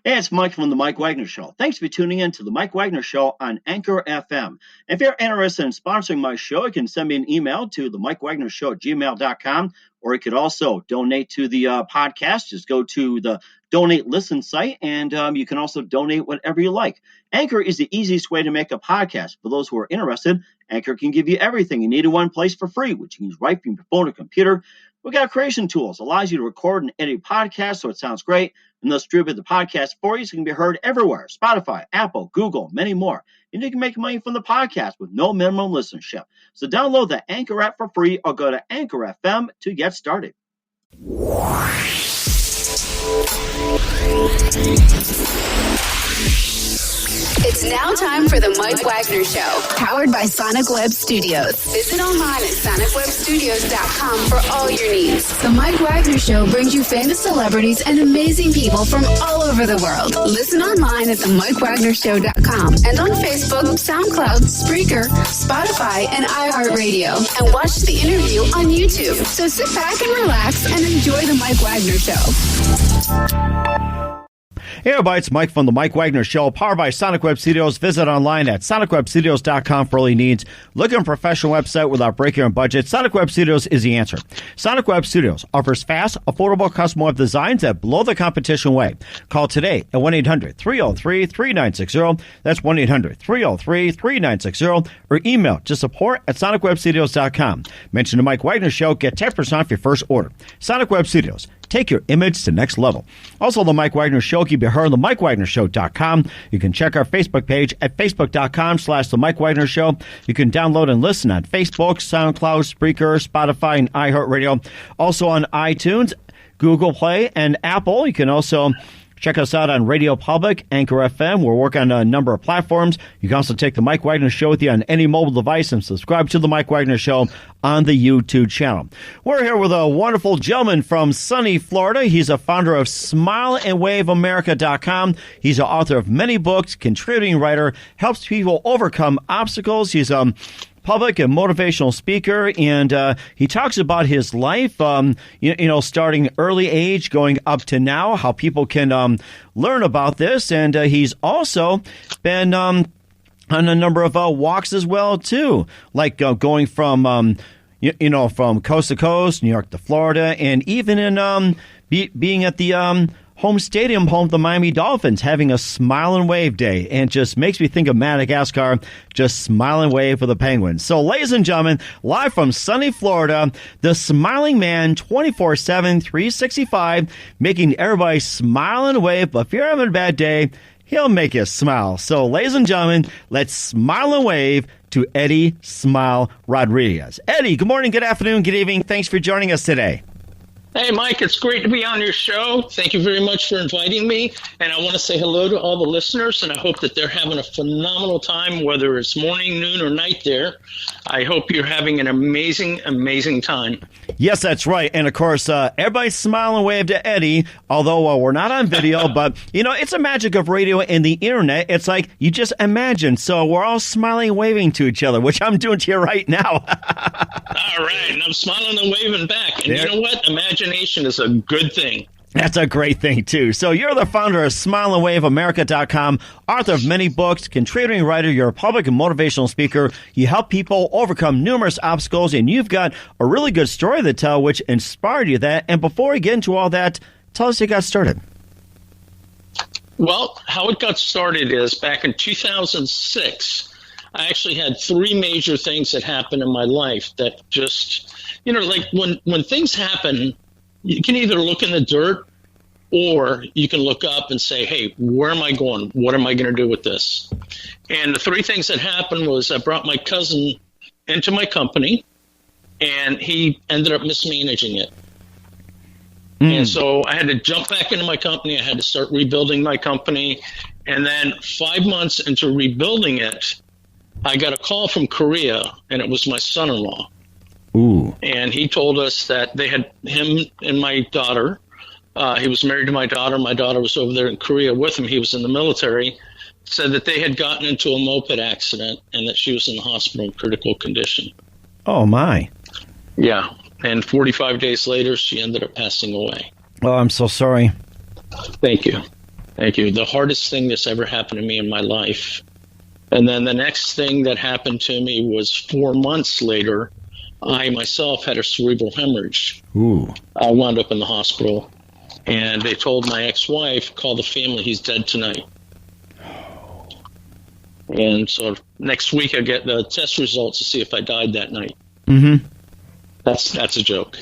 Hey, it's Mike from the Mike Wagner Show. Thanks for tuning in to the Mike Wagner Show on Anchor FM. If you're interested in sponsoring my show, you can send me an email to the Mike Wagner Show at gmail.com, or you could also donate to the podcast. Just go to the Donate Listen site, and you can also donate whatever you like. Anchor is the easiest way to make a podcast. For those who are interested, Anchor can give you everything you need in one place for free, which you can use right from your phone or computer. We've got creation tools, allows you to record and edit podcasts so it sounds great, and they'll distribute the podcast for you so it can be heard everywhere. Spotify, Apple, Google, many more. And you can make money from the podcast with no minimum listenership. So download the Anchor app for free or go to Anchor FM to get started. It's now time for the Mike Wagner Show, powered by Sonic Web Studios. Visit online at sonicwebstudios.com for all your needs. The Mike Wagner Show brings you famous celebrities and amazing people from all over the world. Listen online at themikewagnershow.com and on Facebook, SoundCloud, Spreaker, Spotify, and iHeartRadio. And watch the interview on YouTube. So sit back and relax and enjoy the Mike Wagner Show. Hey everybody, it's Mike from the Mike Wagner Show, powered by Sonic Web Studios. Visit online at sonicwebstudios.com for all your needs. Looking for a professional website without breaking your budget? Sonic Web Studios is the answer. Sonic Web Studios offers fast, affordable custom web designs that blow the competition away. Call today at 1-800-303-3960. That's 1-800-303-3960. Or email to support at sonicwebstudios.com. Mention the Mike Wagner Show. Get 10% off your first order. Sonic Web Studios. Take your image to the next level. Also, the Mike Wagner Show can be heard on the MikeWagnerShow.com. You can check our Facebook page at Facebook.com/The Mike Wagner Show. You can download and listen on Facebook, SoundCloud, Spreaker, Spotify, and iHeartRadio. Also on iTunes, Google Play, and Apple. You can also check us out on Radio Public, Anchor FM. We're working on a number of platforms. You can also take the Mike Wagner Show with you on any mobile device and subscribe to the Mike Wagner Show on the YouTube channel. We're here with a wonderful gentleman from sunny Florida. He's a founder of SmileAndWaveAmerica.com. He's the author of many books, contributing writer, helps people overcome obstacles. He's public and motivational speaker, and he talks about his life, starting early age, going up to now, how people can learn about this, and he's also been on a number of walks as well, too, like going from, from coast to coast, New York to Florida, and even in being at the home stadium, home to the Miami Dolphins, having a smile and wave day, and just makes me think of Madagascar, just smile and wave for the Penguins. So, ladies and gentlemen, live from sunny Florida, the smiling man, 24/7, 365, making everybody smile and wave. But if you're having a bad day, he'll make you smile. So, ladies and gentlemen, let's smile and wave to Eddie Smile Rodriguez. Eddie, good morning, good afternoon, good evening. Thanks for joining us today. Hey, Mike, it's great to be on your show. Thank you very much for inviting me. And I want to say hello to all the listeners, and I hope that they're having a phenomenal time, whether it's morning, noon, or night there. I hope you're having an amazing, amazing time. Yes, that's right. And, of course, everybody smile and wave to Eddie, although we're not on video. But, it's a magic of radio and the Internet. It's like you just imagine. So we're all smiling and waving to each other, which I'm doing to you right now. All right. And I'm smiling and waving back. And you know what? Imagination is a good thing. That's a great thing, too. So you're the founder of SmileAndWaveAmerica.com, author of many books, contributing writer, you're a public and motivational speaker. You help people overcome numerous obstacles, and you've got a really good story to tell which inspired you that. And before we get into all that, tell us how you got started. Well, how it got started is back in 2006, I actually had three major things that happened in my life that just, like when things happen, you can either look in the dirt or you can look up and say, hey, where am I going? What am I going to do with this? And the three things that happened was I brought my cousin into my company, and he ended up mismanaging it. And so I had to jump back into my company. I had to start rebuilding my company. And then 5 months into rebuilding it, I got a call from Korea, and it was my son-in-law. Ooh. And he told us that they had him and my daughter. He was married to my daughter. My daughter was over there in Korea with him. He was in the military. Said that they had gotten into a moped accident and that she was in the hospital in critical condition. Oh, my. Yeah. And 45 days later, she ended up passing away. Oh, I'm so sorry. Thank you. Thank you. The hardest thing that's ever happened to me in my life. And then the next thing that happened to me was 4 months later, I myself had a cerebral hemorrhage. Ooh. I wound up in the hospital, and they told my ex-wife, call the family, he's dead tonight. And so next week I get the test results to see if I died that night. Mm-hmm. That's a joke.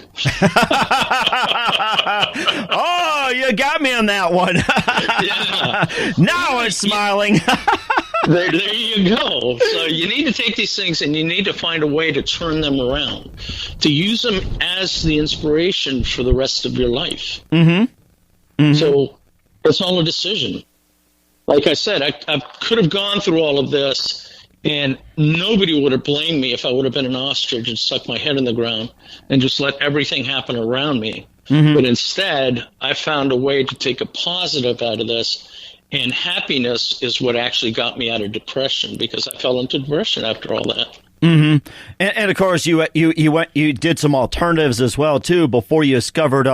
Oh, you got me on that one. Yeah. Now I'm smiling. There you go. So you need to take these things and you need to find a way to turn them around, to use them as the inspiration for the rest of your life. Mm-hmm. Mm-hmm. So it's all a decision. Like I said, I could have gone through all of this and nobody would have blamed me if I would have been an ostrich and stuck my head in the ground and just let everything happen around me. Mm-hmm. But instead, I found a way to take a positive out of this. And happiness is what actually got me out of depression, because I fell into depression after all that. Mm-hmm. And of course, you did some alternatives as well too before you discovered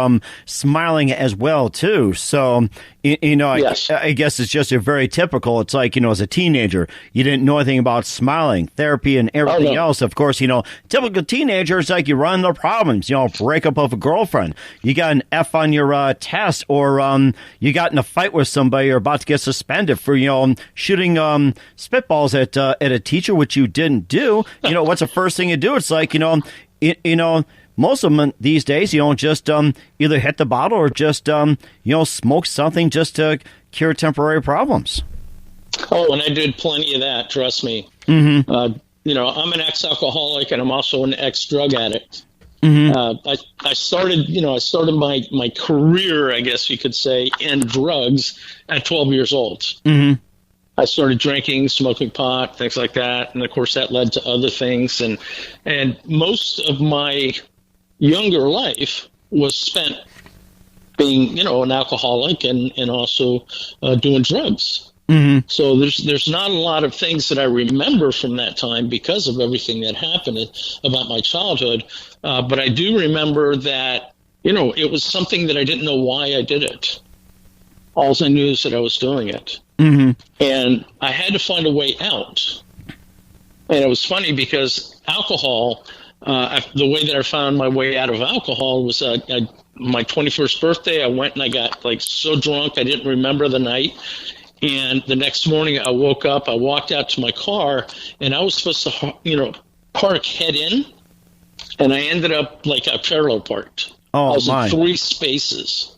smiling as well too. So Yes. I guess it's just very typical. It's like, as a teenager, you didn't know anything about smiling, therapy, and everything else. Of course, typical teenagers, like, you run into problems. Break up with a girlfriend, you got an F on your test, or you got in a fight with somebody, or about to get suspended for shooting spitballs at a teacher, which you didn't do. What's the first thing you do? It's like, most of them these days, just either hit the bottle or just, smoke something just to cure temporary problems. Oh, and I did plenty of that, trust me. Mm-hmm. I'm an ex-alcoholic and I'm also an ex-drug addict. Mm-hmm. I started my career, I guess you could say, in drugs at 12 years old. Mm-hmm. I started drinking, smoking pot, things like that. And of course that led to other things. And most of my younger life was spent being, an alcoholic and also doing drugs. Mm-hmm. So there's not a lot of things that I remember from that time because of everything that happened about my childhood. But I do remember that, it was something that I didn't know why I did it. All I knew is that I was doing it. Mm-hmm. And I had to find a way out. And it was funny because alcohol, the way that I found my way out of alcohol was my 21st birthday. I went and I got so drunk I didn't remember the night. And the next morning I woke up, I walked out to my car, and I was supposed to, park head in. And I ended up I parallel parked. Oh, I was my. in 3 spaces.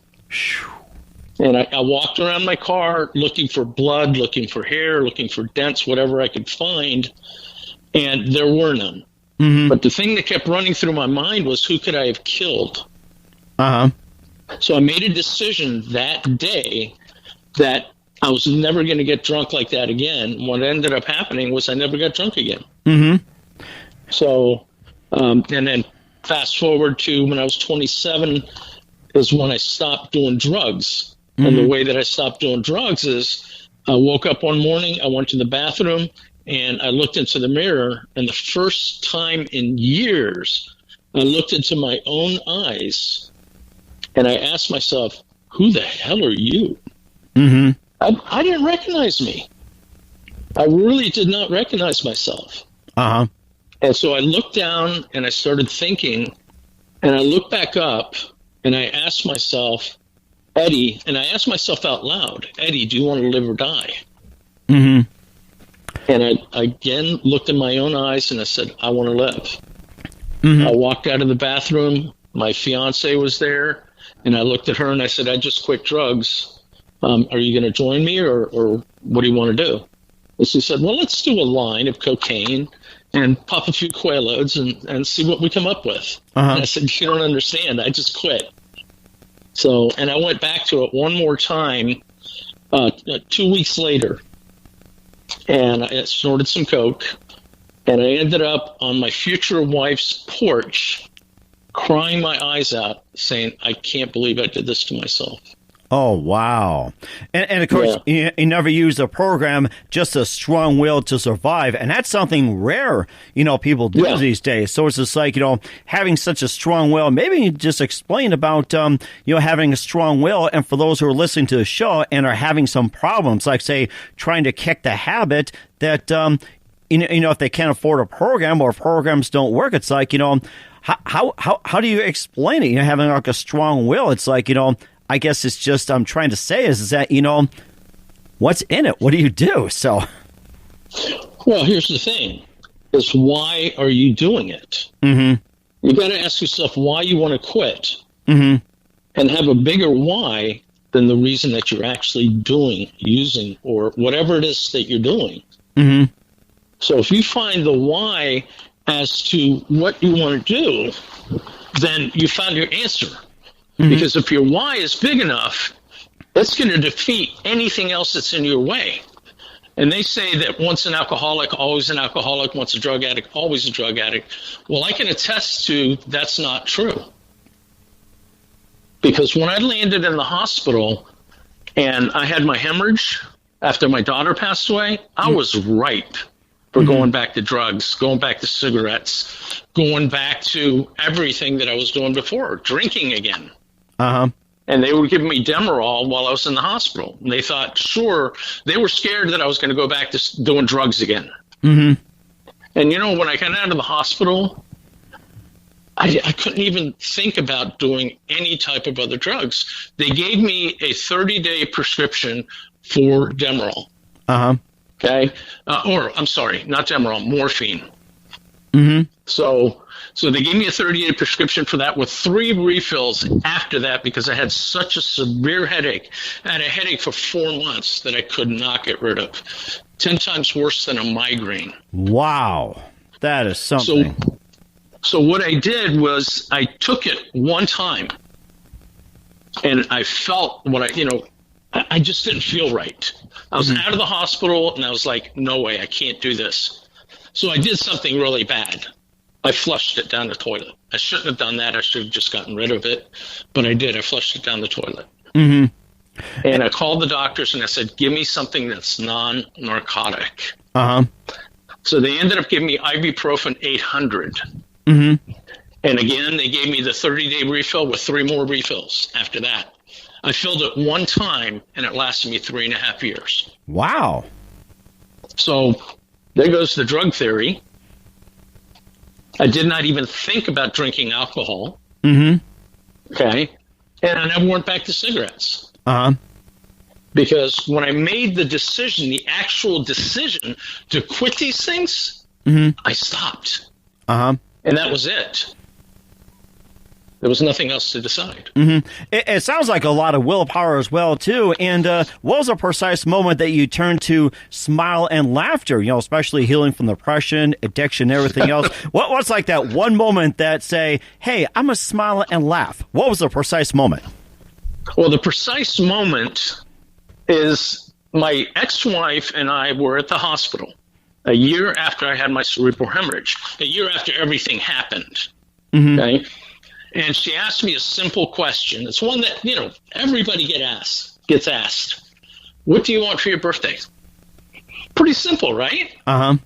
And I walked around my car looking for blood, looking for hair, looking for dents, whatever I could find, and there were none. Mm-hmm. But the thing that kept running through my mind was, who could I have killed? Uh-huh. So I made a decision that day that I was never going to get drunk like that again. What ended up happening was I never got drunk again. Mm-hmm. So, and then fast forward to when I was 27 is when I stopped doing drugs. And the way that I stopped doing drugs is I woke up one morning, I went to the bathroom, and I looked into the mirror. And the first time in years, I looked into my own eyes, and I asked myself, who the hell are you? Mm-hmm. I didn't recognize me. I really did not recognize myself. Uh-huh. And so I looked down, and I started thinking, and I looked back up, and I asked myself, Eddie, and I asked myself out loud, Eddie, do you want to live or die? Mm-hmm. And I again looked in my own eyes and I said, I want to live. Mm-hmm. I walked out of the bathroom. My fiance was there, and I looked at her and I said, I just quit drugs. Are you going to join me, or what do you want to do? And she said, well, let's do a line of cocaine and pop a few Quaaludes and see what we come up with. Uh-huh. And I said, you don't understand. I just quit. So, and I went back to it one more time 2 weeks later, and I snorted some coke, and I ended up on my future wife's porch crying my eyes out, saying, I can't believe I did this to myself. Oh, wow. And of course, you never use a program, just a strong will to survive. And that's something rare, people do these days. So it's just like, having such a strong will. Maybe you just explain about, having a strong will. And for those who are listening to the show and are having some problems, like, say, trying to kick the habit that, if they can't afford a program or programs don't work, it's like, how do you explain it? Having like a strong will, it's like, I guess it's just I'm trying to say is that, what's in it? What do you do? So, well, here's the thing is why are you doing it? Mm-hmm. You got to ask yourself why you want to quit and have a bigger why than the reason that you're actually using, or whatever it is that you're doing. Mm-hmm. So if you find the why as to what you want to do, then you found your answer. Mm-hmm. Because if your why is big enough, that's going to defeat anything else that's in your way. And they say that once an alcoholic, always an alcoholic, once a drug addict, always a drug addict. Well, I can attest to that's not true. Because when I landed in the hospital and I had my hemorrhage after my daughter passed away, I was ripe for going back to drugs, going back to cigarettes, going back to everything that I was doing before, drinking again. Uh-huh. And they were giving me Demerol while I was in the hospital. And they thought, sure, they were scared that I was going to go back to doing drugs again. Mm-hmm. And, when I got out of the hospital, I couldn't even think about doing any type of other drugs. They gave me a 30-day prescription for Demerol. Uh-huh. Okay? I'm sorry, not Demerol, morphine. Mm-hmm. So they gave me a 30-day prescription for that with 3 refills after that because I had such a severe headache. I had a headache for 4 months that I could not get rid of. 10 times worse than a migraine. Wow. That is something. So what I did was I took it one time and I felt I just didn't feel right. I was out of the hospital and I was like, no way, I can't do this. So I did something really bad. I flushed it down the toilet. I shouldn't have done that. I should have just gotten rid of it. But I did. I flushed it down the toilet. Mm-hmm. And I called the doctors and I said, give me something that's non-narcotic. Uh-huh. So they ended up giving me ibuprofen 800. Mm-hmm. And again, they gave me the 30-day refill with 3 more refills after that. I filled it one time and it lasted me 3.5 years. Wow. So there goes the drug theory. I did not even think about drinking alcohol. Mm-hmm. Okay. And I never went back to cigarettes. Uh-huh. Because when I made the decision, the actual decision to quit these things, I stopped. Uh-huh. And that was it. There was nothing else to decide. Mm-hmm. It sounds like a lot of willpower as well, too. And what was a precise moment that you turned to smile and laughter, especially healing from depression, addiction, everything else? What's like that one moment that say, hey, I'm going to smile and laugh? What was the precise moment? Well, the precise moment is my ex-wife and I were at the hospital a year after I had my cerebral hemorrhage, a year after everything happened. Mm-hmm. Okay. And she asked me a simple question. It's one that, everybody gets asked. What do you want for your birthday? Pretty simple, right? Uh-huh.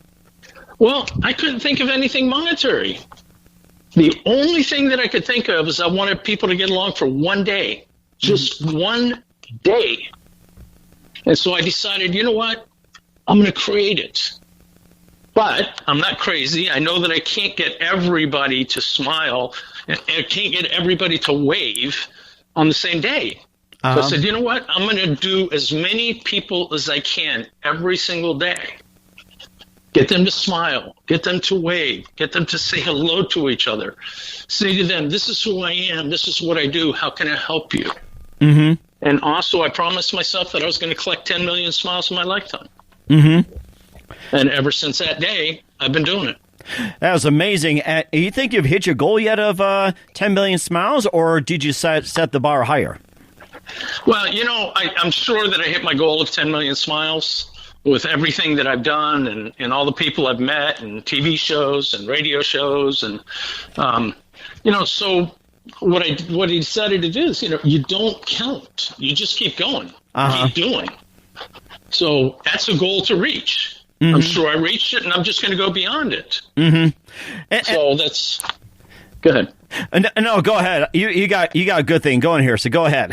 Well, I couldn't think of anything monetary. The only thing that I could think of is I wanted people to get along for one day. Just one day. And so I decided, you know what? I'm going to create it. But I'm not crazy. I know that I can't get everybody to smile and I can't get everybody to wave on the same day. So I said, you know what? I'm going to do as many people as I can every single day. Get them to smile. Get them to wave. Get them to say hello to each other. Say to them, this is who I am. This is what I do. How can I help you? Mm-hmm. And also, I promised myself that I was going to collect 10 million smiles in my lifetime. Mm-hmm. And ever since that day, I've been doing it. That was amazing. You think you've hit your goal yet of 10 million smiles, or did you set the bar higher? Well, I'm sure that I hit my goal of 10 million smiles with everything that I've done and all the people I've met and TV shows and radio shows. And, so what he decided to do is, you don't count. You just keep going, keep doing. So that's a goal to reach. Mm-hmm. I'm sure I reached it, and I'm just going to go beyond it. Mm-hmm. So that's. Go ahead. No, go ahead. You got a good thing going here, so go ahead.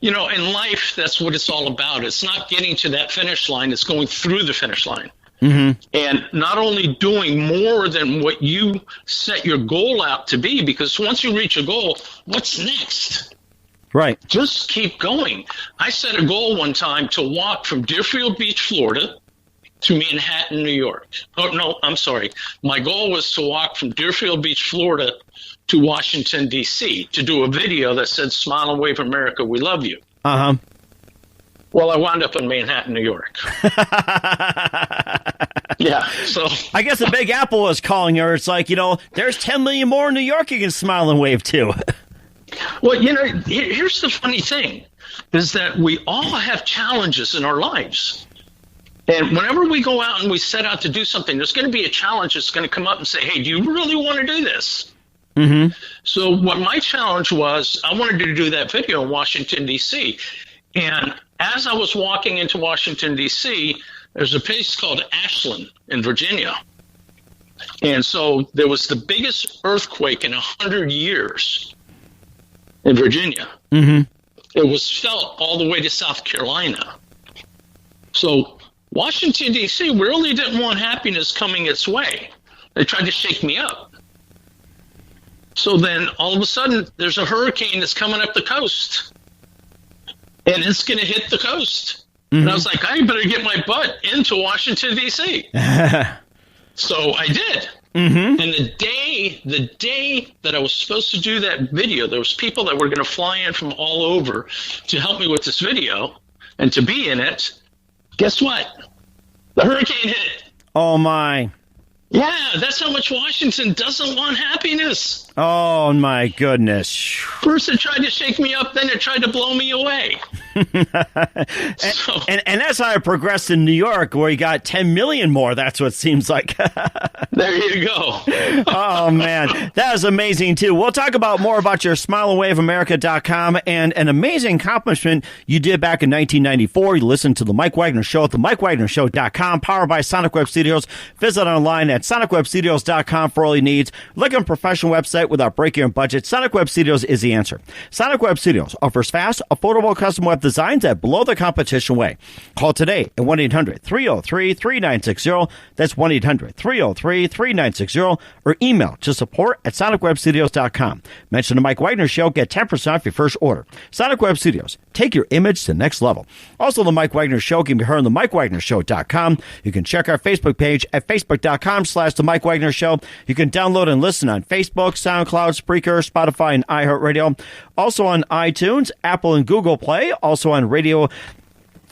In life, that's what it's all about. It's not getting to that finish line; it's going through the finish line. Mm-hmm. And not only doing more than what you set your goal out to be, because once you reach a goal, what's next? Right. Just keep going. I set a goal one time to walk from Deerfield Beach, Florida, to Manhattan, New York. Oh, no, I'm sorry. My goal was to walk from Deerfield Beach, Florida, to Washington, D.C., to do a video that said, "Smile and Wave America, we love you." Uh-huh. Well, I wound up in Manhattan, New York. Yeah, so. I guess the Big Apple was calling her. It's like, there's 10 million more in New York you can smile and wave to. Well, here's the funny thing, is that we all have challenges in our lives. And whenever we go out and we set out to do something, there's going to be a challenge that's going to come up and say, "Hey, do you really want to do this?" Mm-hmm. So what my challenge was, I wanted to do that video in Washington, D.C., and as I was walking into Washington, D.C., there's a place called Ashland in Virginia. And so there was the biggest earthquake in 100 years in Virginia. Mm-hmm. It was felt all the way to South Carolina. So Washington, D.C. really didn't want happiness coming its way. They tried to shake me up. So then all of a sudden, there's a hurricane that's coming up the coast. And it's going to hit the coast. Mm-hmm. And I was like, I better get my butt into Washington, D.C. So I did. Mm-hmm. And the day that I was supposed to do that video, there was people that were going to fly in from all over to help me with this video and to be in it. Guess what? The hurricane hit. Oh, my. Yeah, that's how much Washington doesn't want happiness. Oh, my goodness. First it tried to shake me up, then it tried to blow me away. And that's how it progressed in New York, where you got 10 million more. That's what it seems like. There you go. Oh, man. That is amazing, too. We'll talk about more about your smileandwaveamerica.com and an amazing accomplishment you did back in 1994. You listened to The Mike Wagner Show at themikewagnershow.com, powered by Sonic Web Studios. Visit online at sonicwebstudios.com for all your needs. Look at a professional website without breaking your budget. Sonic Web Studios is the answer. Sonic Web Studios offers fast, affordable custom web designs at below the competition way. Call today at 1-800-303-3960. That's 1-800-303-3960. Or email to support@sonicwebstudios.com. Mention the Mike Wagner Show. Get 10% off your first order. Sonic Web Studios. Take your image to the next level. Also, the Mike Wagner Show can be heard on the MikeWagnerShow.com. You can check our Facebook page at Facebook.com/The Mike Wagner Show. You can download and listen on Facebook, SoundCloud, Spreaker, Spotify, and iHeartRadio. Also on iTunes, Apple, and Google Play. Also on Radio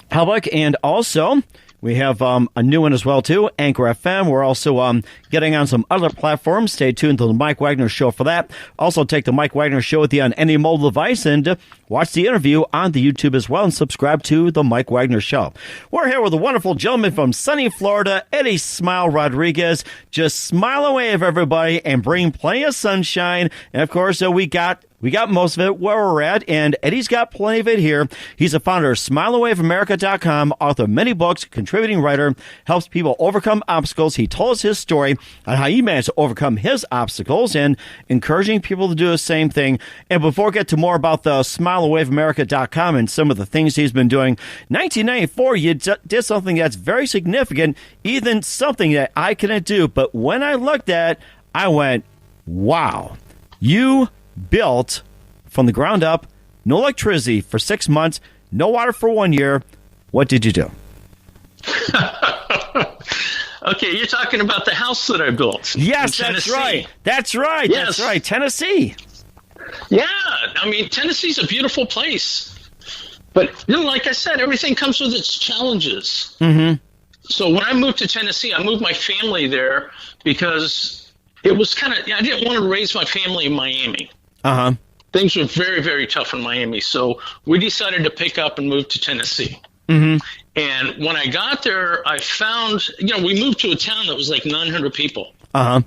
Public. And also, we have a new one as well, too, Anchor FM. We're also getting on some other platforms. Stay tuned to the Mike Wagner Show for that. Also, take the Mike Wagner Show with you on any mobile device and watch the interview on the YouTube as well and subscribe to the Mike Wagner Show. We're here with a wonderful gentleman from sunny Florida, Eddie Smile Rodriguez. Just smile and wave, everybody, and bring plenty of sunshine. And, of course, we got most of it where we're at, and Eddie's got plenty of it here. He's the founder of SmileAndWaveAmerica.com, author of many books, contributing writer, helps people overcome obstacles. He told us his story on how he managed to overcome his obstacles and encouraging people to do the same thing. And before we get to more about the SmileAndWaveAmerica.com and some of the things he's been doing, 1994, you did something that's very significant, even something that I couldn't do. But when I looked at it, I went, wow, you built from the ground up, no electricity for 6 months, no water for 1 year. What did you do? Okay, you're talking about the house that I built. Yes, that's right. That's right. Yes. That's right. Tennessee. Yeah, I mean, Tennessee's a beautiful place. But, like I said, everything comes with its challenges. Mm-hmm. So when I moved to Tennessee, I moved my family there because it was I didn't want to raise my family in Miami. Uh-huh. Things were very, very tough in Miami. So we decided to pick up and move to Tennessee. Mm-hmm. And when I got there, I found, we moved to a town that was like 900 people. Uh-huh.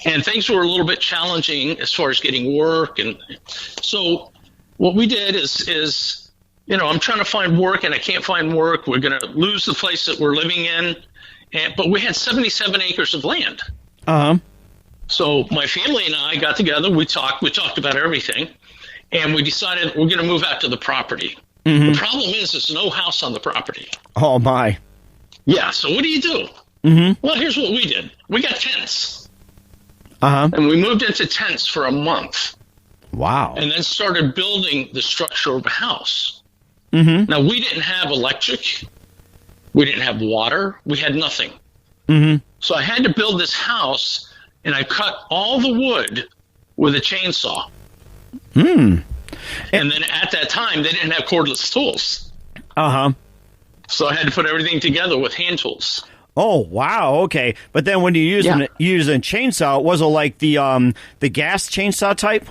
and things were a little bit challenging as far as getting work. And so what we did is, I'm trying to find work and I can't find work. We're going to lose the place that we're living in. But we had 77 acres of land. Uh-huh. So my family and I got together. We talked about everything. And we decided we're going to move out to the property. Mm-hmm. The problem is there's no house on the property. Oh, my. Yeah, so what do you do? Mm-hmm. Well, here's what we did. We got tents. Uh-huh. And we moved into tents for a month. Wow. And then started building the structure of a house. Mm-hmm. Now, we didn't have electric. We didn't have water. We had nothing. Mm-hmm. So I had to build this house, and I cut all the wood with a chainsaw. And then at that time, they didn't have cordless tools. Uh-huh. So I had to put everything together with hand tools. Oh, wow. Okay. But then when you use a chainsaw, was it like the gas chainsaw type?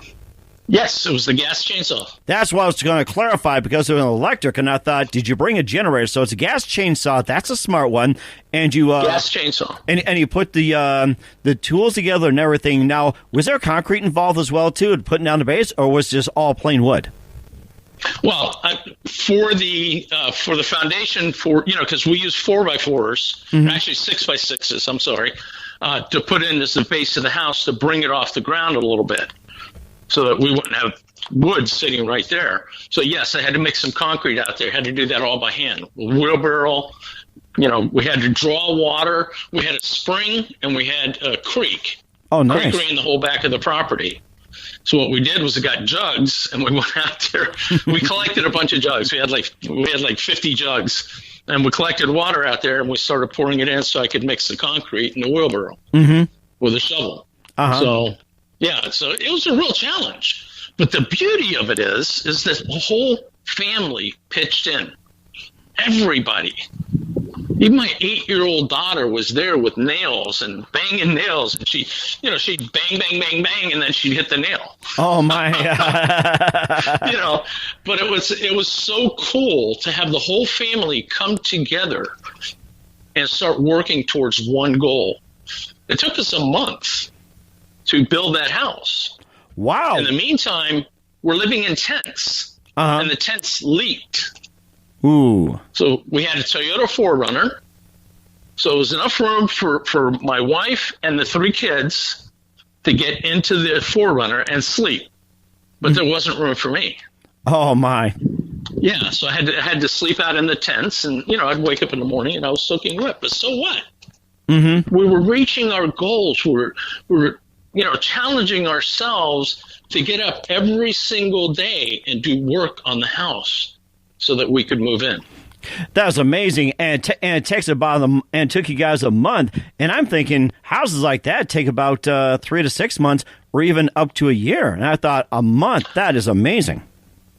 Yes, it was the gas chainsaw. That's what I was going to clarify because it was electric, and I thought, did you bring a generator? So it's a gas chainsaw. That's a smart one. And you gas chainsaw. And you put the tools together and everything. Now, was there concrete involved as well too, putting down the base, or was it just all plain wood? Well, for the foundation, because we use 4x4s, mm-hmm. actually 6x6s. I'm sorry, to put in as the base of the house to bring it off the ground a little bit, so that we wouldn't have wood sitting right there. So yes, I had to mix some concrete out there. I had to do that all by hand. Wheelbarrow. We had to draw water. We had a spring and we had a creek. Oh, nice. Creek ran the whole back of the property. So what we did was we got jugs and we went out there. We collected a bunch of jugs. We had like 50 jugs, and we collected water out there and we started pouring it in so I could mix the concrete in the wheelbarrow mm-hmm. with a shovel. Uh-huh. So it was a real challenge. But the beauty of it is that the whole family pitched in. Everybody. Even my 8-year-old daughter was there with nails and banging nails, and she'd bang, bang, bang, bang, and then she'd hit the nail. Oh my! But it was so cool to have the whole family come together and start working towards one goal. It took us a month to build that house. Wow! In the meantime, we're living in tents, uh-huh. and the tents leaked. Ooh. So we had a Toyota 4Runner. So it was enough room for my wife and the 3 kids to get into the 4Runner and sleep. But there wasn't room for me. Oh, my. Yeah, so I had to sleep out in the tents. And, I'd wake up in the morning and I was soaking wet. But so what? Mm-hmm. We were reaching our goals. We were challenging ourselves to get up every single day and do work on the house, so that we could move in. That was amazing, and it took you guys a month. And I'm thinking houses like that take about 3 to 6 months, or even up to a year. And I thought a month, that is amazing.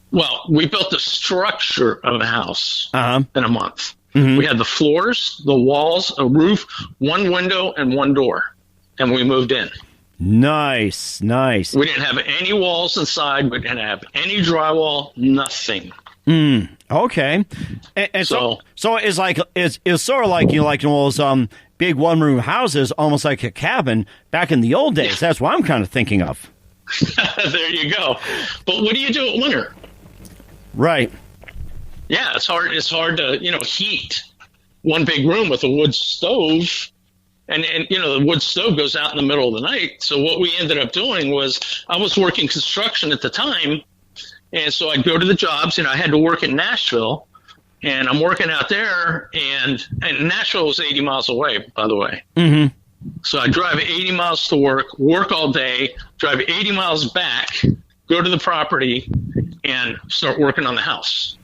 Well, we built the structure of a house uh-huh. in a month. Mm-hmm. We had the floors, the walls, a roof, 1 window, and 1 door, and we moved in. Nice. We didn't have any walls inside. We didn't have any drywall. Nothing. Okay. And so it's like it's sort of like like those big 1-room houses, almost like a cabin back in the old days. Yeah. That's what I'm kind of thinking of. There you go. But what do you do at winter? Right. Yeah, it's hard. It's hard to heat one big room with a wood stove, and the wood stove goes out in the middle of the night. So what we ended up doing was, I was working construction at the time. And so I'd go to the jobs, I had to work in Nashville, and I'm working out there, and Nashville was 80 miles away, by the way. Mm-hmm. So I drive 80 miles to work all day, drive 80 miles back, go to the property, and start working on the house.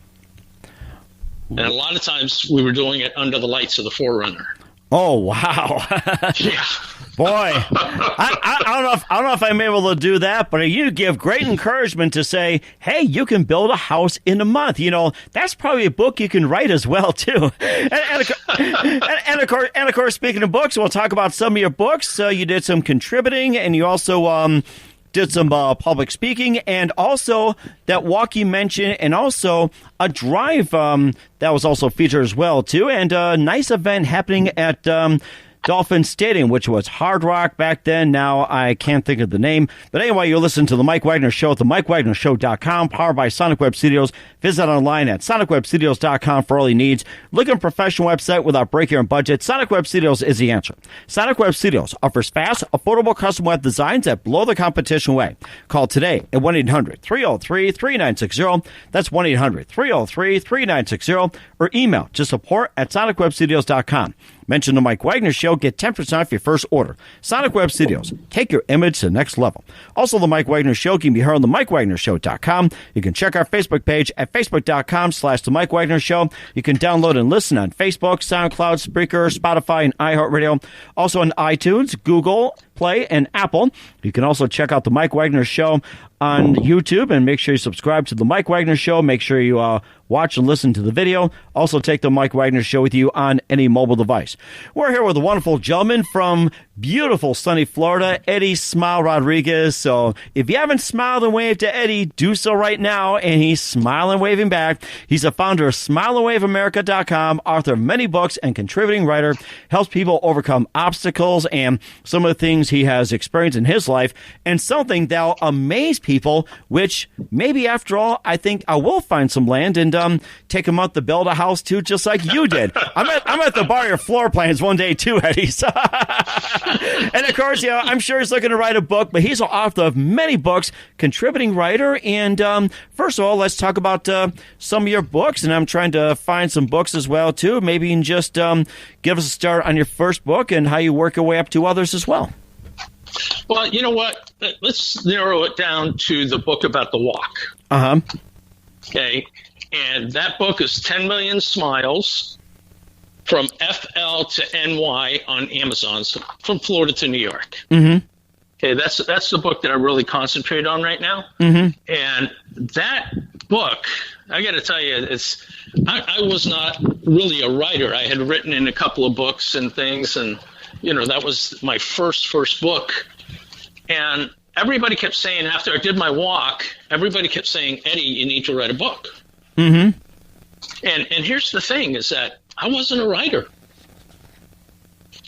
And a lot of times we were doing it under the lights of the 4Runner. Oh, wow. Yeah. Boy, I don't know if I'm able to do that, but you give great encouragement to say, hey, you can build a house in a month. That's probably a book you can write as well, too. And of course, speaking of books, we'll talk about some of your books. You did some contributing, and you also did some public speaking, and also that walk you mentioned, and also a drive that was also featured as well, too, and a nice event happening at Dolphin Stadium, which was Hard Rock back then. Now I can't think of the name. But anyway, you're listening to The Mike Wagner Show at themikewagnershow.com, powered by Sonic Web Studios. Visit online at sonicwebstudios.com for all your needs. Look at a professional website without breaking your budget. Sonic Web Studios is the answer. Sonic Web Studios offers fast, affordable custom web designs that blow the competition away. Call today at 1-800-303-3960. That's 1-800-303-3960. Or email to support@sonicwebstudios.com. Mention the Mike Wagner Show. Get 10% off your first order. Sonic Web Studios. Take your image to the next level. Also, the Mike Wagner Show can be heard on the MikeWagnerShow.com. You can check our Facebook page at Facebook.com/The Mike Wagner Show. You can download and listen on Facebook, SoundCloud, Spreaker, Spotify, and iHeartRadio. Also on iTunes, Google Play, and Apple. You can also check out the Mike Wagner Show on YouTube, and make sure you subscribe to the Mike Wagner Show. Make sure you watch and listen to the video. Also, take the Mike Wagner Show with you on any mobile device. We're here with a wonderful gentleman from beautiful sunny Florida, Eddie Smile Rodriguez. So if you haven't smiled and waved to Eddie, do so right now. And he's smiling, waving back. He's the founder of SmileAndWaveAmerica.com, author of many books, and contributing writer. Helps people overcome obstacles and some of the things he has experienced in his life, and something that'll amaze people, which maybe after all, I think I will find some land and take a month to build a house too, just like you did. I'm at the bar your floor plans one day too, Eddie. So and of course, I'm sure he's looking to write a book, but he's an author of many books, contributing writer. And first of all, let's talk about some of your books. And I'm trying to find some books as well too. Maybe you can just give us a start on your first book and how you work your way up to others as well. Well, you know what? Let's narrow it down to the book about the walk. Uh-huh. Okay. And that book is 10 Million Smiles from FL to NY on Amazon, so from Florida to New York. Mm-hmm. Okay, that's the book that I really concentrate on right now. Mm-hmm. And that book, I got to tell you, I was not really a writer. I had written in a couple of books and things, and that was my first book. And everybody kept saying, after I did my walk, everybody kept saying, Eddie, you need to write a book. Mm-hmm. And here's the thing, is that I wasn't a writer.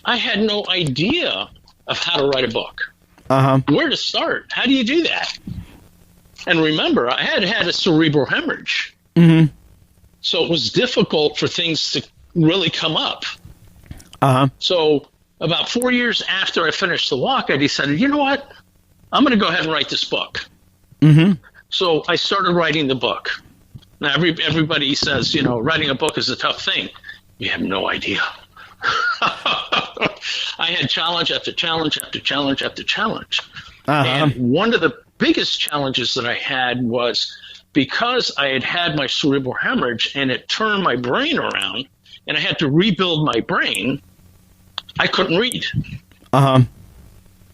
I had no idea of how to write a book. Uh-huh. Where to start? How do you do that? And remember, I had a cerebral hemorrhage. Mm-hmm. So it was difficult for things to really come up. Uh-huh. So about 4 years after I finished the walk, I decided, you know what? I'm going to go ahead and write this book. Mm-hmm. So I started writing the book. Now, everybody says, writing a book is a tough thing. You have no idea. I had challenge after challenge after challenge after challenge. Uh-huh. And one of the biggest challenges that I had was because I had my cerebral hemorrhage and it turned my brain around and I had to rebuild my brain, I couldn't read. Uh-huh.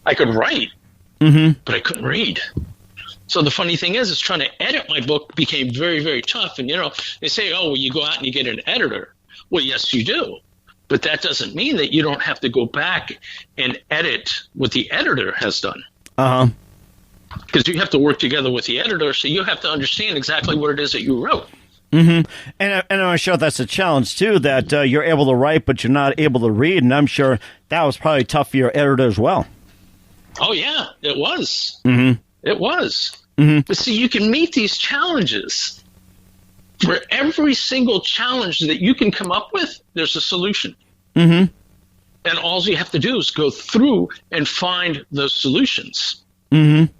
I could write, but I couldn't read. So the funny thing is trying to edit my book became very, very tough. And, they say, oh, well, you go out and you get an editor. Well, yes, you do. But that doesn't mean that you don't have to go back and edit what the editor has done. Uh-huh. Because you have to work together with the editor, so you have to understand exactly what it is that you wrote. Mm-hmm. And I'm sure that's a challenge, too, that you're able to write, but you're not able to read. And I'm sure that was probably tough for your editor as well. Oh, yeah, it was. Mm-hmm. It was. Mm-hmm. But see, you can meet these challenges. For every single challenge that you can come up with, there's a solution. Mm-hmm. And all you have to do is go through and find those solutions. Mm-hmm.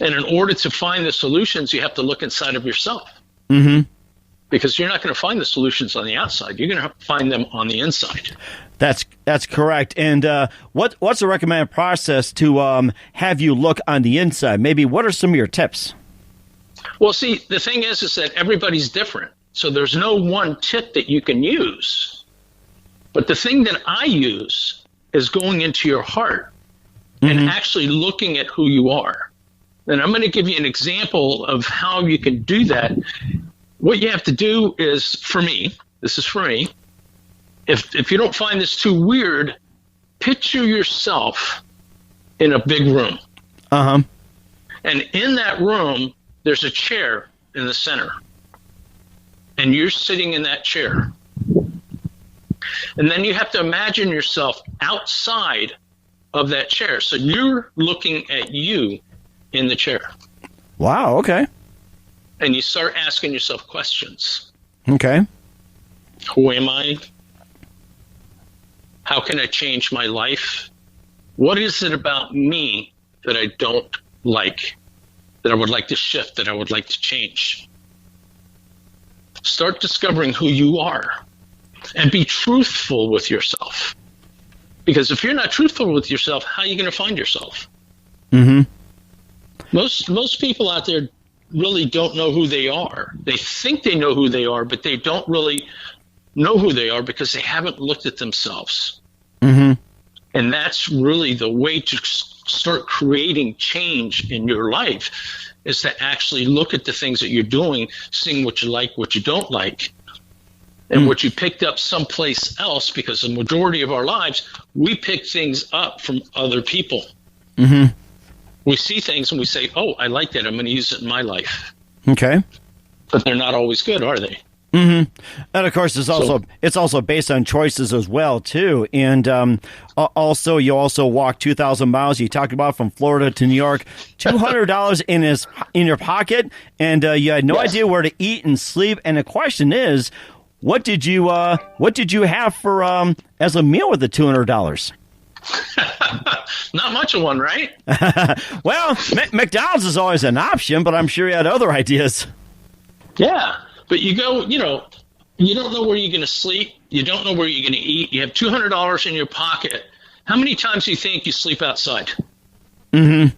And in order to find the solutions, you have to look inside of yourself. Mm-hmm. Because you're not going to find the solutions on the outside. You're going to have to find them on the inside. That's correct. And what's the recommended process to have you look on the inside? Maybe what are some of your tips? Well, see, the thing is that everybody's different. So there's no one tip that you can use. But the thing that I use is going into your heart and actually looking at who you are. And I'm going to give you an example of how you can do that. What you have to do is, for me, this is for me, if you don't find this too weird, picture yourself in a big room. Uh-huh. And in that room, there's a chair in the center. And you're sitting in that chair. And then you have to imagine yourself outside of that chair. So you're looking at you in the chair. Wow, okay. And you start asking yourself questions. Okay. Who am I? How can I change my life? What is it about me that I don't like, that I would like to shift, that I would like to change? Start discovering who you are and be truthful with yourself. Because if you're not truthful with yourself, how are you going to find yourself? Mm-hmm. Most people out there really don't know who they are. They think they know who they are, but they don't really know who they are because they haven't looked at themselves. Mm-hmm. And that's really the way to start creating change in your life, is to actually look at the things that you're doing, seeing what you like, what you don't like, and what you picked up someplace else, because the majority of our lives, we pick things up from other people. Mm-hmm. We see things and we say, oh, I like that. I'm going to use it in my life. Okay. But they're not always good, are they? Mm-hmm. And of course, it's also based on choices as well, too. And also, you also walked 2,000 miles. You talked about from Florida to New York, $200 in your pocket, and you had no idea where to eat and sleep. And the question is, what did you have for as a meal with the $200? Not much of one, right? Well, McDonald's is always an option, but I'm sure you had other ideas. Yeah, but you go, you don't know where you're going to sleep. You don't know where you're going to eat. You have $200 in your pocket. How many times do you think you sleep outside? Mm-hmm.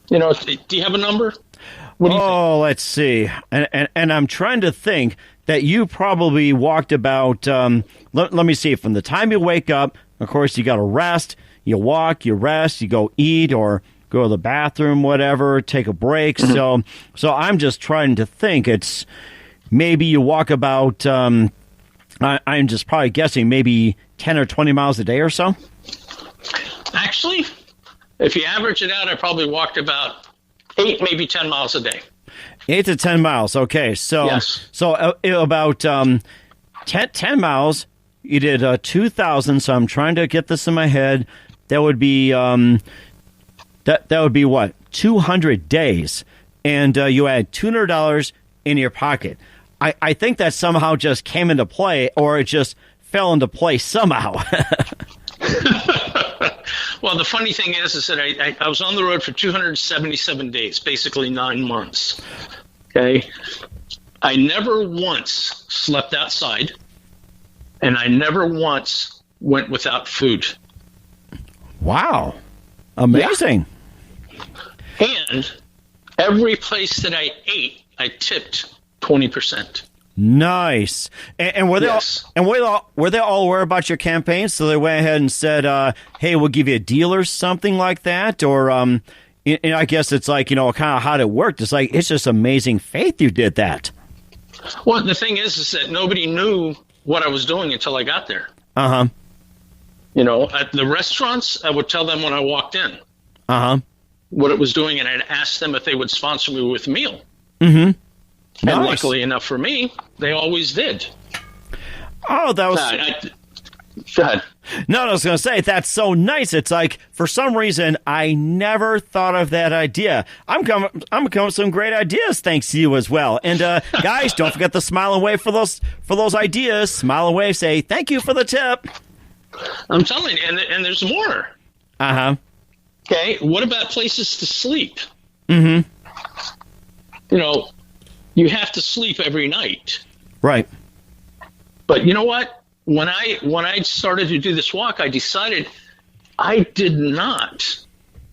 Do you have a number? What do you think? Let's see. And I'm trying to think that you probably walked about, let me see, from the time you wake up, of course, you got to rest, you walk, you rest, you go eat or go to the bathroom, whatever, take a break. Mm-hmm. So I'm just trying to think. It's maybe you walk about, I'm just probably guessing, maybe 10 or 20 miles a day or so? Actually, if you average it out, I probably walked about 8, maybe 10 miles a day. 8 to 10 miles. Okay. So, yes. So about 10 miles, you did 2,000. So I'm trying to get this in my head. That would be that would be what? 200 days. And you had $200 in your pocket. I think that somehow just came into play, or it just fell into place somehow. Well, the funny thing is that I was on the road for 277 days, basically 9 months. Okay. I never once slept outside, and I never once went without food. Wow. Amazing. Yeah. And every place that I ate, I tipped 20%. Nice. And were they yes. were they all aware about your campaign? So they went ahead and said, "Hey, we'll give you a deal or something like that." Or, and I guess it's like, kind of how it worked. It's like, it's just amazing faith you did that. Well, the thing is that nobody knew what I was doing until I got there. Uh huh. At the restaurants, I would tell them when I walked in. Uh huh. What it was doing, and I'd ask them if they would sponsor me with a meal. Mm-hmm. And nice. luckily enough for me, they always did. Oh, that was... Go ahead. No, I was going to say, that's so nice. It's like, for some reason, I never thought of that idea. I'm coming with some great ideas, thanks to you as well. And guys, don't forget to smile away for those ideas. Smile away, say, thank you for the tip. I'm telling you, and there's more. Uh-huh. Okay, what about places to sleep? Mm-hmm. You have to sleep every night. Right. But you know what? When I started to do this walk, I decided I did not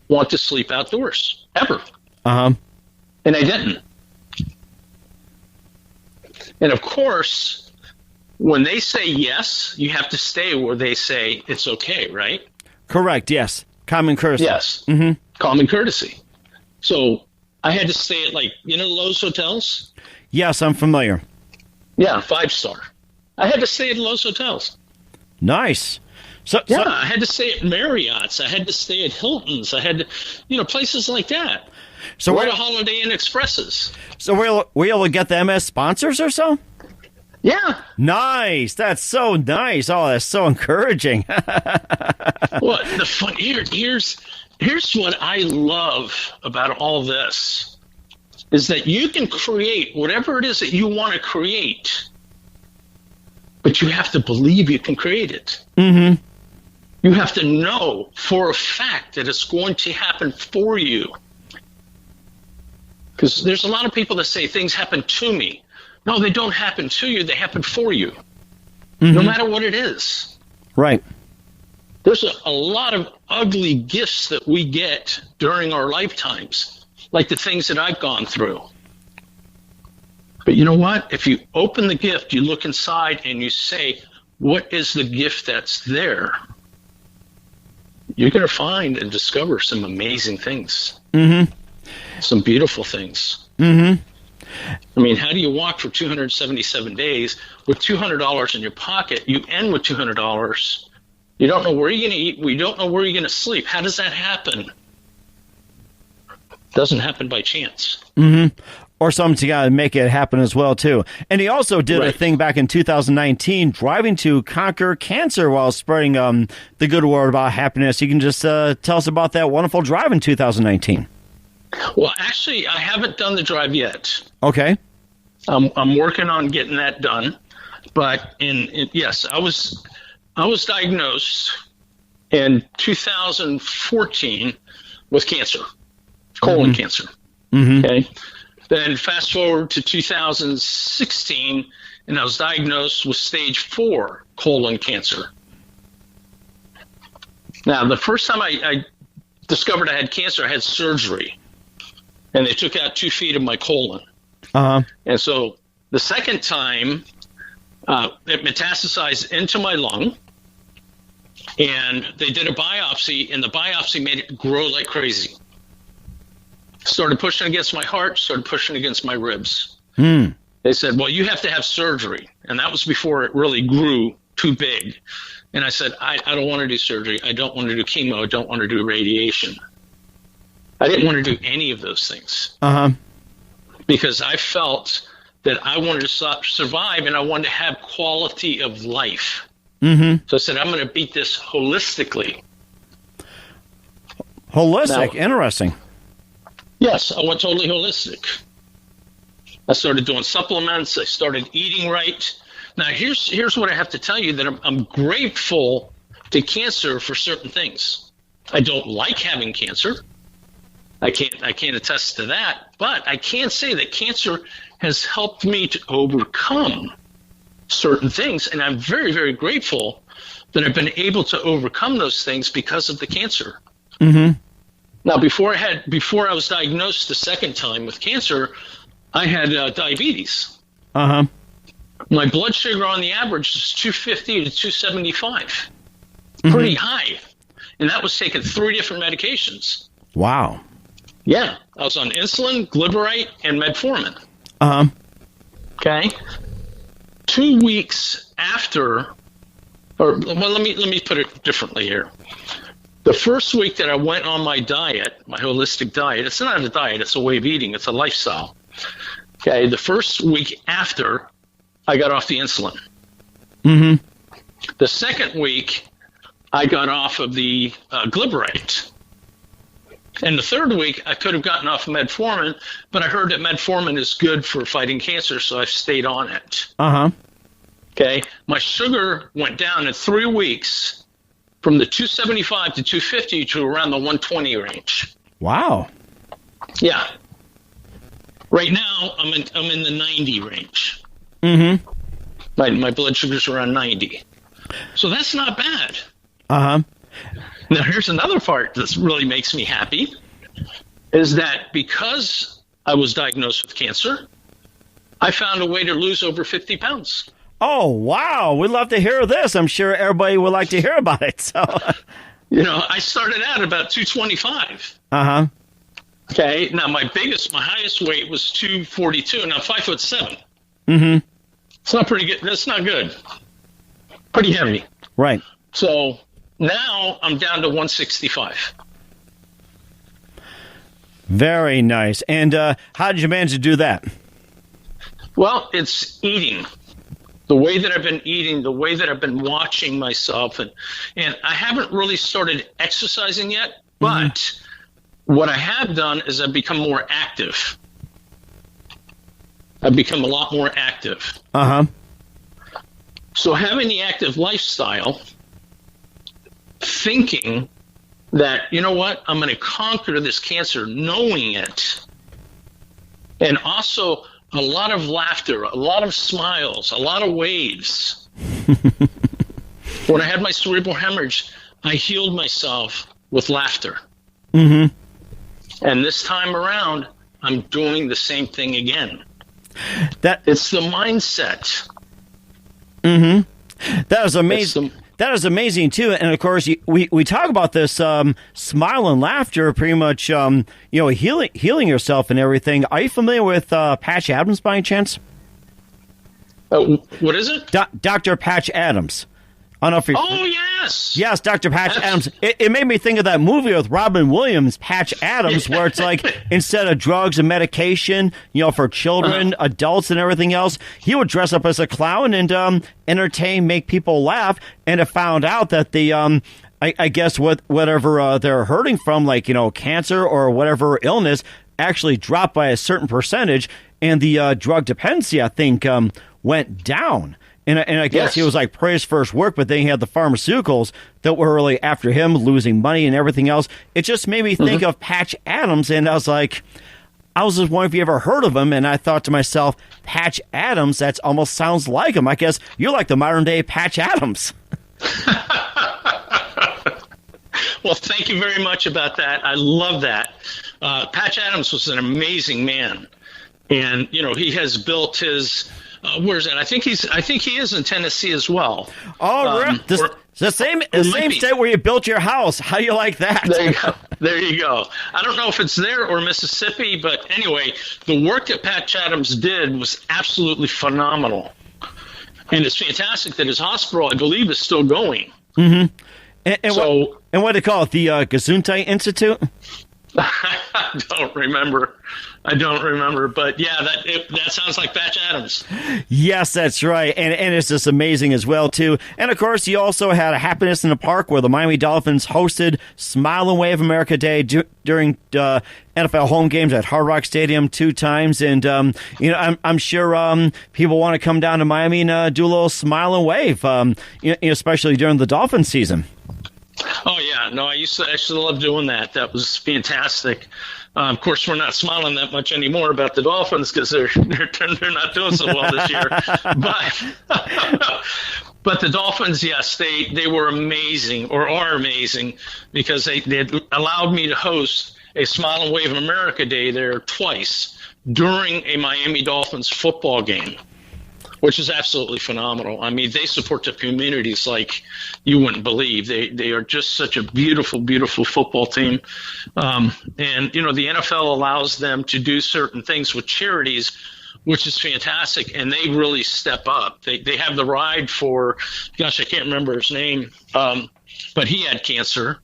want to sleep outdoors, ever. Uh-huh. And I didn't. And of course, when they say yes, you have to stay where they say it's okay, right? Correct, yes. Common courtesy. Yes. Mm-hmm. Common courtesy. So I had to stay at Lowe's hotels? Yes, I'm familiar. Yeah, 5-star. I had to stay at Lowe's hotels. Nice. I had to stay at Marriott's. I had to stay at Hilton's. I had to, places like that. So where the Holiday Inn Expresses. So were you able to get them as sponsors or so? Yeah. Nice. That's so nice. Oh, that's so encouraging. Well, here's what I love about all this is that you can create whatever it is that you want to create, but you have to believe you can create it. Mm-hmm. You have to know for a fact that it's going to happen for you. Because there's a lot of people that say things happen to me. No, they don't happen to you. They happen for you. Mm-hmm. No matter what it is. Right. There's a lot of ugly gifts that we get during our lifetimes, like the things that I've gone through. But you know what? If you open the gift, you look inside and you say, what is the gift that's there? You're going to find and discover some amazing things. Mm-hmm. Some beautiful things. Mm-hmm. I mean, how do you walk for 277 days with $200 in your pocket? You end with $200. You don't know where you're going to eat. We don't know where you're going to sleep. How does that happen? Doesn't happen by chance. Mm-hmm. Or something's got to make it happen as well, too. And he also did a thing back in 2019, driving to conquer cancer while spreading the good word about happiness. You can just tell us about that wonderful drive in 2019. Well, actually, I haven't done the drive yet. Okay. I'm working on getting that done. But yes, I was diagnosed in 2014 with cancer, colon cancer. Mm-hmm. Okay. Then fast forward to 2016, and I was diagnosed with stage 4 colon cancer. Now, the first time I discovered I had cancer, I had surgery, and they took out 2 feet of my colon. Uh-huh. And so the second time, it metastasized into my lung, and they did a biopsy, and the biopsy made it grow like crazy. Started pushing against my heart, started pushing against my ribs. Mm. They said, well, you have to have surgery. And that was before it really grew too big. And I said, I don't want to do surgery. I don't want to do chemo. I don't want to do radiation. I didn't want to do any of those things. Uh-huh. Because I felt that I wanted to survive and I wanted to have quality of life. Mm-hmm. So I said, I'm going to beat this holistically. Holistic, now, interesting. Yes, I went totally holistic. I started doing supplements. I started eating right. Now, here's what I have to tell you, that I'm grateful to cancer for certain things. I don't like having cancer. I can't attest to that. But I can say that cancer has helped me to overcome certain things. And I'm very, very grateful that I've been able to overcome those things because of the cancer. Mm-hmm. Now, before I was diagnosed the second time with cancer, I had diabetes. Uh-huh. My blood sugar on the average is 250 to 275. Mm-hmm. Pretty high. And that was taking 3 different medications. Wow. Yeah. I was on insulin, glyburite, and metformin. Uh-huh. Okay. 2 weeks after, or well, let me put it differently here. The first week that I went on my diet, my holistic diet, it's not a diet, it's a way of eating, it's a lifestyle. Okay, the first week after, I got off the insulin. Mm-hmm. The second week, I got off of the glyburite. And the third week, I could have gotten off of metformin, but I heard that metformin is good for fighting cancer, so I stayed on it. Uh-huh. Okay, my sugar went down in 3 weeks from the 275 to 250 to around the 120 range. Wow. Yeah. Right now, I'm in the 90 range. Mm-hmm. My blood sugar's around 90. So that's not bad. Uh-huh. Now, here's another part that really makes me happy, is that because I was diagnosed with cancer, I found a way to lose over 50 pounds. Oh, wow. We'd love to hear this. I'm sure everybody would like to hear about it. So, I started out about 225. Uh-huh. Okay. Now, my highest weight was 242, and I'm 5'7". Mm-hmm. It's not pretty good. That's not good. Pretty heavy. Right. So now I'm down to 165. Very nice. And how did you manage to do that? Well, it's eating. the way that I've been eating, the way that I've been watching myself, and I haven't really started exercising yet, but what I have done is I've become more active. I've become a lot more active. So having the active lifestyle, thinking that, you know what, I'm going to conquer this cancer, knowing it, and also a lot of laughter, a lot of smiles, a lot of waves. When I had my cerebral hemorrhage, I healed myself with laughter. And this time around, I'm doing the same thing again. It's the mindset. That is amazing. That is amazing too. And of course, we talk about this smile and laughter, pretty much, healing yourself and everything. Are you familiar with Patch Adams by any chance? What is it? Dr. Patch Adams. I don't know if you're... Oh, yes! Yes, Dr. Patch Adams. It made me think of that movie with Robin Williams, Patch Adams, where it's like, instead of drugs and medication, for children, adults, and everything else, he would dress up as a clown and entertain, make people laugh, and it found out that the... I guess whatever they're hurting from, like, cancer or whatever illness, actually dropped by a certain percentage, and the drug dependency, I think, went down. And I guess he was like praised for his work, but then he had the pharmaceuticals that were really after him, losing money and everything else. It just made me think of Patch Adams, and I was just wondering if you ever heard of him, and I thought to myself, Patch Adams, that almost sounds like him. I guess you're like the modern-day Patch Adams. Well, thank you very much about that. I love that. Patch Adams was an amazing man, and he has built his. Where's that? I think he is in Tennessee as well. Oh, really? The same state where you built your house. How do you like that? There you go. I don't know if it's there or Mississippi, but anyway, the work that Patch Adams did was absolutely phenomenal, and it's fantastic that his hospital, I believe, is still going. And what do they call it? The Gesundheit Institute? I don't remember, but yeah, that sounds like Patch Adams. Yes, that's right, and it's just amazing as well too. And of course, he also had a Happiness in the Park where the Miami Dolphins hosted Smile and Wave America Day during NFL home games at Hard Rock Stadium 2 times, and I'm sure people want to come down to Miami and do a little smile and wave, especially during the Dolphin season. Oh yeah, no, I used to love doing that. That was fantastic. Of course, we're not smiling that much anymore about the Dolphins because they're not doing so well this year. But the Dolphins, yes, they were amazing, or are amazing, because they had allowed me to host a Smile and Wave America Day there twice during a Miami Dolphins football game, which is absolutely phenomenal. I mean, they support the communities like you wouldn't believe. They are just such a beautiful, beautiful football team. And, the NFL allows them to do certain things with charities, which is fantastic, and they really step up. They have the ride for, gosh, I can't remember his name, but he had cancer,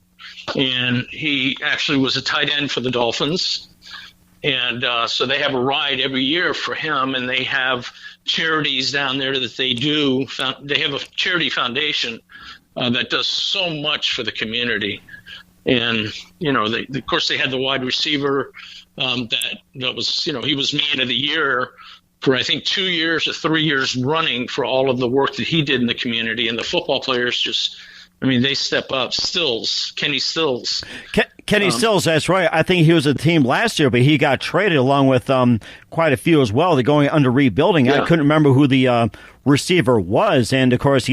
and he actually was a tight end for the Dolphins. And so they have a ride every year for him, and they have charities down there that they do. They have a charity foundation that does so much for the community. And, of course, they had the wide receiver that was, he was man of the year for, I think, 2 years or 3 years running for all of the work that he did in the community. And the football players just, they step up. Kenny Stills. Kenny Stills, that's right. I think he was a team last year, but he got traded along with quite a few as well. They're going under rebuilding. Yeah. I couldn't remember who the receiver was. And, of course,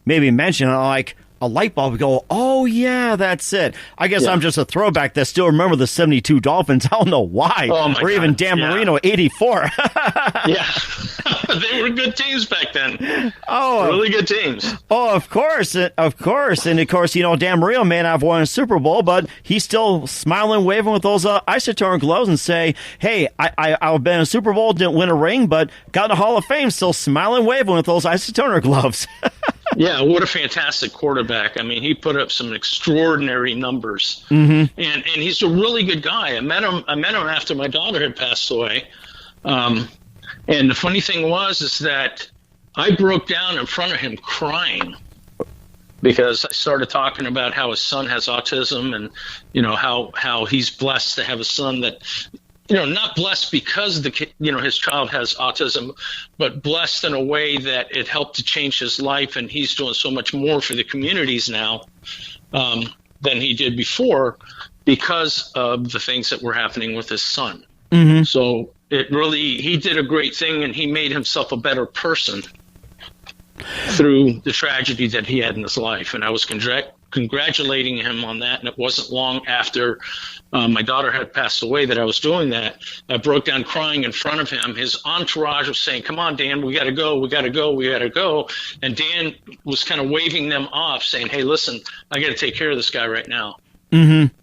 maybe mention like a light bulb would go, oh, yeah, that's it. I guess I'm just a throwback that still remember the 72 Dolphins. I don't know why. Oh, my or even God. Dan Marino, 84. Yeah. They were good teams back then. Oh, really good teams. Oh, of course. And, of course, Dan Marino may not have won a Super Bowl, but he's still smiling, waving with those isotone gloves and say, hey, I've been in a Super Bowl, didn't win a ring, but got in the Hall of Fame, still smiling, waving with those isotoner gloves. Yeah, what a fantastic quarterback. He put up some extraordinary numbers. Mm-hmm. And he's a really good guy. I met him after my daughter had passed away. And the funny thing is that I broke down in front of him crying because I started talking about how his son has autism and, how he's blessed to have a son that, not blessed because his child has autism, but blessed in a way that it helped to change his life. And he's doing so much more for the communities now than he did before because of the things that were happening with his son. Mm-hmm. So he did a great thing, and he made himself a better person through the tragedy that he had in his life. And I was congratulating him on that. And it wasn't long after my daughter had passed away that I was doing that. I broke down crying in front of him. His entourage was saying, "Come on, Dan, we got to go. We got to go. We got to go." And Dan was kind of waving them off, saying, "Hey, listen, I got to take care of this guy right now." Mm-hmm.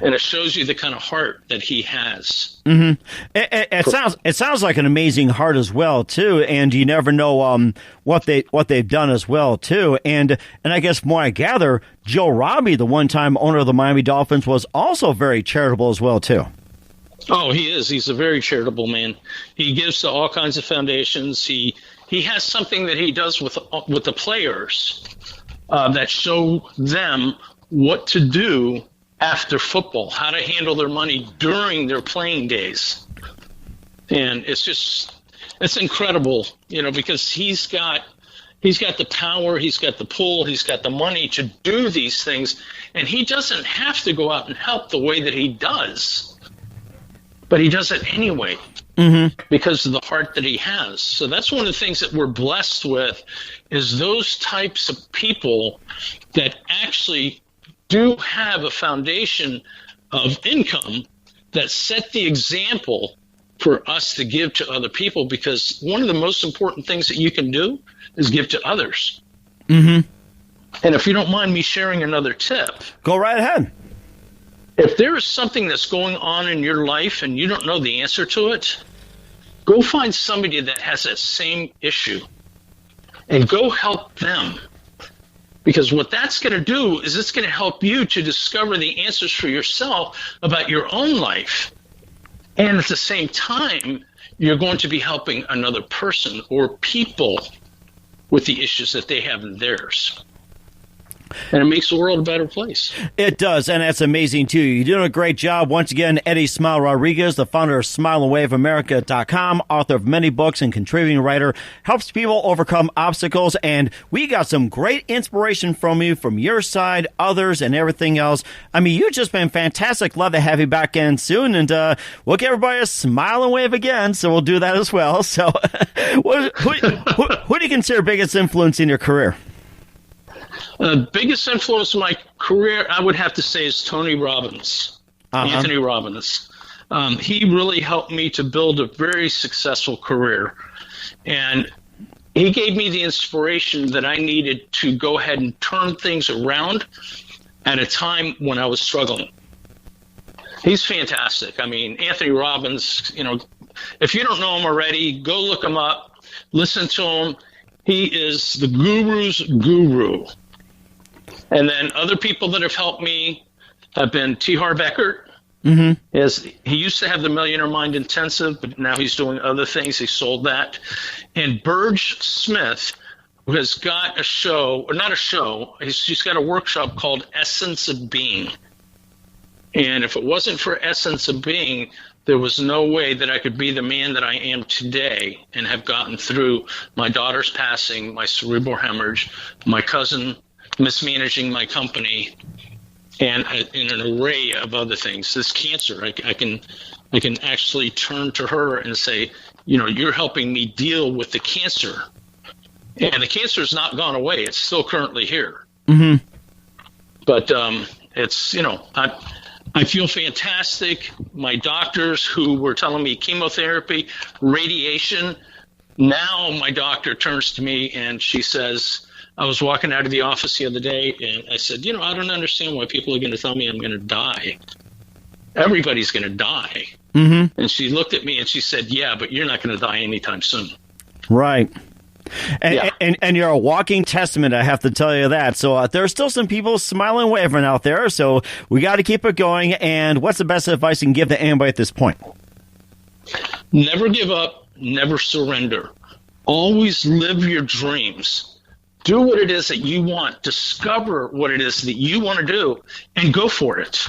And it shows you the kind of heart that he has. Mm-hmm. It sounds like an amazing heart as well too, and you never know what they've done as well too. And I guess from what I gather, Joe Robbie, the one-time owner of the Miami Dolphins, was also very charitable as well too. Oh, he is. He's a very charitable man. He gives to all kinds of foundations. He has something that he does with the players that show them what to do after football, how to handle their money during their playing days. And it's incredible, because he's got the power, he's got the pull, he's got the money to do these things, and he doesn't have to go out and help the way that he does, but he does it anyway. Mm-hmm. Because of the heart that he has. So that's one of the things that we're blessed with, is those types of people that actually do have a foundation of income that set the example for us to give to other people, because one of the most important things that you can do is give to others. Mm-hmm. And if you don't mind me sharing another tip. Go right ahead. If there is something that's going on in your life and you don't know the answer to it, go find somebody that has that same issue and go help them. Because what that's going to do is it's going to help you to discover the answers for yourself about your own life. And at the same time, you're going to be helping another person or people with the issues that they have in theirs. And it makes the world a better place. It does, and that's amazing, too. You're doing a great job. Once again, Eddie Smile Rodriguez, the founder of SmileAndWaveAmerica.com, author of many books and contributing writer, helps people overcome obstacles, and we got some great inspiration from you, from your side, others, and everything else. I mean, you've just been fantastic. Love to have you back in soon, and we'll give everybody a smile and wave again, so we'll do that as well. So who do you consider biggest influence in your career? The biggest influence in my career, I would have to say, is Tony Robbins, Anthony Robbins. He really helped me to build a very successful career. And he gave me the inspiration that I needed to go ahead and turn things around at a time when I was struggling. He's fantastic. I mean, Anthony Robbins, if you don't know him already, go look him up, listen to him. He is the guru's guru. And then other people that have helped me have been T. Harv Eckert. Mm-hmm. He used to have the Millionaire Mind Intensive, but now he's doing other things. He sold that. And Burge Smith, who has got a show, or not a show, she's got a workshop called Essence of Being. And if it wasn't for Essence of Being, there was no way that I could be the man that I am today and have gotten through my daughter's passing, my cerebral hemorrhage, my cousin mismanaging my company, and an array of other things. This cancer, I can actually turn to her and say, you're helping me deal with the cancer. And the cancer has not gone away. It's still currently here. Mm-hmm. But it's, I feel fantastic. My doctors who were telling me chemotherapy, radiation, now my doctor turns to me and she says, I was walking out of the office the other day and I said, I don't understand why people are going to tell me I'm going to die. Everybody's going to die. Mm-hmm. And she looked at me and she said, yeah, but you're not going to die anytime soon. Right. And you're a walking testament, I have to tell you that. So there's still some people smiling, waving out there. So we got to keep it going. And what's the best advice you can give to anybody at this point? Never give up. Never surrender. Always live your dreams. Do what it is that you want. Discover what it is that you want to do and go for it.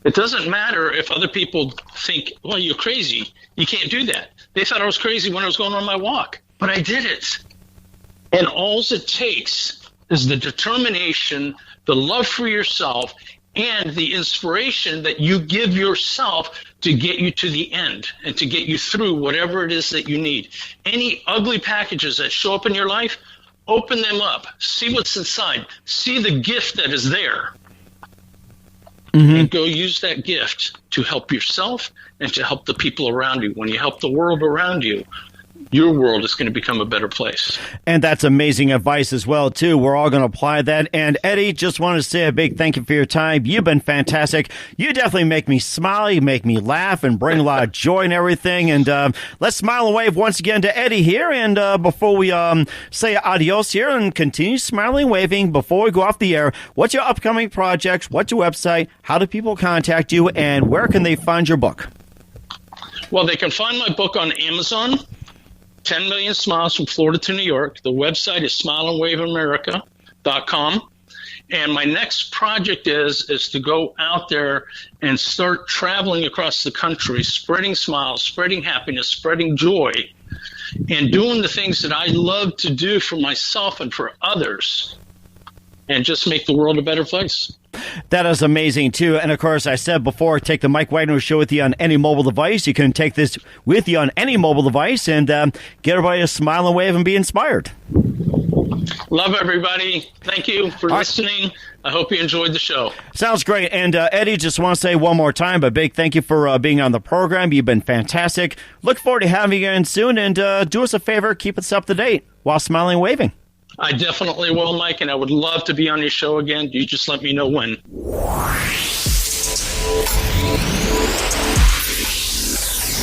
It doesn't matter if other people think, well, you're crazy. You can't do that. They thought I was crazy when I was going on my walk, but I did it. And all it takes is the determination, the love for yourself, and the inspiration that you give yourself to get you to the end and to get you through whatever it is that you need. Any ugly packages that show up in your life, open them up. See what's inside. See the gift that is there. And go use that gift to help yourself and to help the people around you. When you help the world around you, your world is going to become a better place. And that's amazing advice as well, too. We're all going to apply that. And Eddie, just want to say a big thank you for your time. You've been fantastic. You definitely make me smile. You make me laugh and bring a lot of joy and everything. And let's smile and wave once again to Eddie here. And before we say adios here and continue smiling and waving, before we go off the air, what's your upcoming projects? What's your website? How do people contact you? And where can they find your book? Well, they can find my book on Amazon. 10 Million Smiles from Florida to New York. The website is smileandwaveamerica.com. And my next project is to go out there and start traveling across the country, spreading smiles, spreading happiness, spreading joy, and doing the things that I love to do for myself and for others, and just make the world a better place. That is amazing, too. And, of course, I said before, take the Mike Wagner Show with you on any mobile device. You can take this with you on any mobile device and get everybody to smile and wave and be inspired. Love everybody. Thank you for listening. I hope you enjoyed the show. Sounds great. And, Eddie, just want to say one more time, a big thank you for being on the program. You've been fantastic. Look forward to having you again soon. And do us a favor, keep us up to date while smiling and waving. I definitely will, Mike, and I would love to be on your show again. You just let me know when.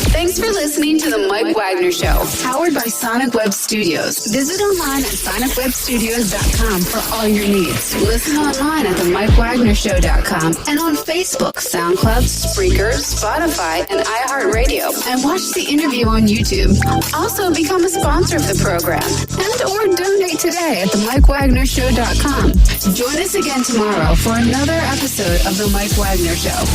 Thanks for listening to The Mike Wagner Show, powered by Sonic Web Studios. Visit online at sonicwebstudios.com for all your needs. Listen online at themikewagnershow.com and on Facebook, SoundCloud, Spreaker, Spotify, and iHeartRadio. And watch the interview on YouTube. Also, become a sponsor of the program and or donate today at themikewagnershow.com. Join us again tomorrow for another episode of The Mike Wagner Show.